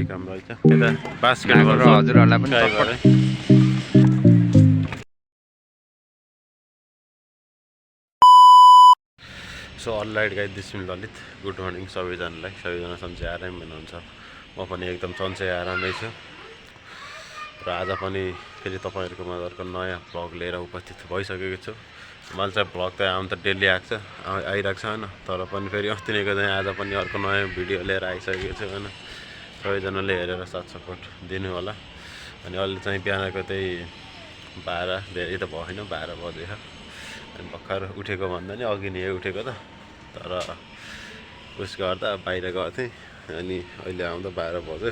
के काम रहेछ यता बास्केटबल र हजुरहरूलाई पनि गाईबाटै सो अलराइट गाई this mill Lalit good morning सबैजनालाई सबैजना सन्चै आराम हुनुहुन्छ म पनि एकदम सन्चै आरामै छु र आज पनि फेरि तपाईँहरूको माझ नयाँ भ्लग लिएर उपस्थित भइसकेको छु मैले चाहिँ भ्लग त आउनु त डेली आइरहेको छ होइन तर पनि फेरि अस्ति नै गर्दा आज पनि अर्को नयाँ भिडियो लिएर आइसकेको छु होइन सबैजनाले हेरेर साथ सपोर्ट दिनु होला अनि अहिले चाहिँ बिहानको त्यही 12 धेरै त भएन 12 बजे अनि भर्खर उठेको भन्दा नि अघि नै उठेको त तर उस गर्दा बाहिर गएको थिएँ अनि अहिले आउँदा 12 बज्यो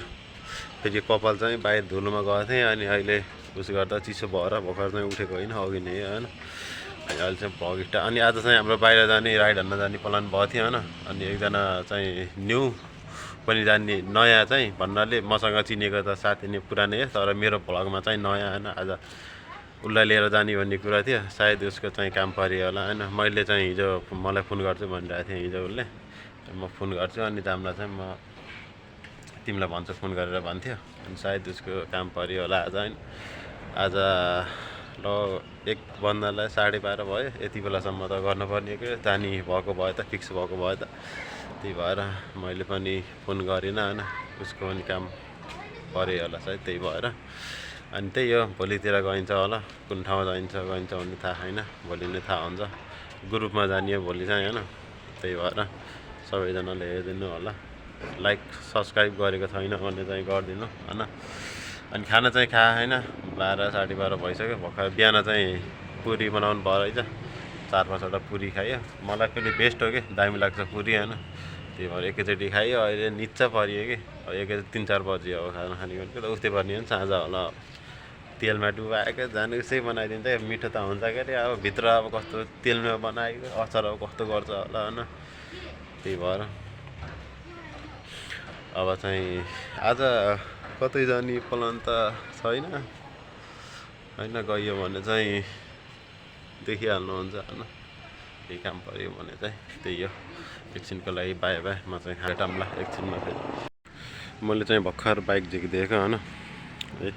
फेरि कपाल चाहिँ बाहिर धुलोमा गएको थिएँ अनि अहिले उस गर्दा चिसो भएर भर्खर चाहिँ उठेको होइन अघि नै होइन अनि अहिले चाहिँ भ्लग स्टार्ट अनि आज चाहिँ हाम्रो बाहिर जाने राइड हान्न जाने प्लान भएको थियो होइन अनि एकजना चाहिँ न्यू पनि जान्ने नयाँ चाहिँ भन्नाले मसँग चिनेको त साथी नै पुरानै हो तर मेरो भ्लगमा चाहिँ नयाँ होइन आज उसलाई लिएर जाने भन्ने कुरा थियो सायद उसको चाहिँ काम पऱ्यो होला होइन मैले चाहिँ हिजो मलाई फोन गर्छु भनिरहेको थिएँ हिजो उसले म फोन गर्छु अनि जाम्ला चाहिँ म तिमीलाई भन्छु फोन गरेर भन्थ्यो अनि सायद उसको काम पऱ्यो होला आज होइन आज ल 1 बन्दालाई 12:30 भयो यति बेलासम्म त गर्नुपर्ने के जाने भएको भए त फिक्स भएको भए त त्यही भएर मैले पनि फोन गरिनँ होइन उसको पनि काम पऱ्यो होला सायद त्यही भएर अनि त्यही हो भोलितिर गइन्छ होला कुन ठाउँ गइन्छ भन्ने थाहा छैन भोलि नै थाहा हुन्छ ग्रुपमा जाने हो भोलि चाहिँ होइन त्यही भएर सबैजनाले हेरिदिनु होला लाइक सब्सक्राइब गरेको छैन भने चाहिँ गरिदिनु होइन अनि खाना चाहिँ खाए होइन 12 12:30 भइसक्यो भर्खर बिहान चाहिँ पुरी बनाउनु भयो रहेछ 4-5वटा पुरी खायो मलाई पनि बेस्ट हो कि दामी लाग्छ पुरी होइन त्यही भएर एकैचोटि खायो अहिले निच्चा परियो कि एकैचोटि 3-4 बजी अब खाना खाने भनेको त उस्तै पर्ने हो नि साँझ होला तेलमा डुबाएको जानु उसै बनाइदिन्छ मिठो त हुन्छ के अरे अब भित्र अब कस्तो तेलमा बनाएको अचार अब कस्तो गर्छ होला होइन त्यही भएर अब चाहिँ आज कतै जाने प्लान त छैन होइन गयो भने चाहिँ देखिहाल्नुहुन्छ होइन केही काम पऱ्यो भने चाहिँ त्यही हो एकछिनको लागि बाई बाई म चाहिँ भेटौँला एकछिनमा फेरि मैले चाहिँ भर्खर बाइक झिकिदिएको होइन है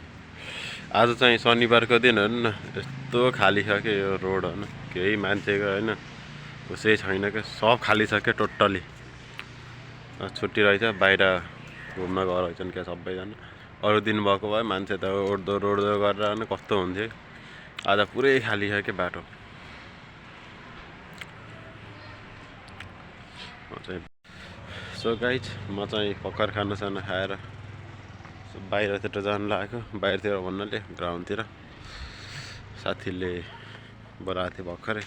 आज चाहिँ शनिबारको दिन हेर्नु न यस्तो खाली छ कि यो रोड होइन केही मान्छेको होइन उसै छैन क्या सब खाली छ क्या टोटल्ली छुट्टी रहेछ बाहिर घुम्न गएर रहेछन् क्या सबैजना अरू दिन भएको भए मान्छे त ओड्दो रोड्दो गरेर होइन कस्तो हुन्थ्यो आज पुरै खाली छ क्या बाटो सो गाइज म चाहिँ भर्खर खानासाना खाएर बाहिरतिर जानु लागेको बाहिरतिर भन्नाले ग्राउन्डतिर साथीले बोलाएको थियो भर्खरै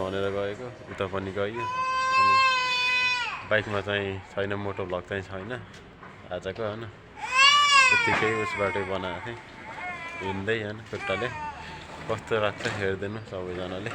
भनेर गएको, उता पनि गयो। अनि बाइकमा चाहिँ छैन, मोटो भ्लग चाहिँ छैन आजको होइन, यत्तिकै उसबाटै बनाएको थिएँ हिँड्दै होइन खुट्टाले। कस्तो लाग्छ हेरिदिनु सबैजनाले।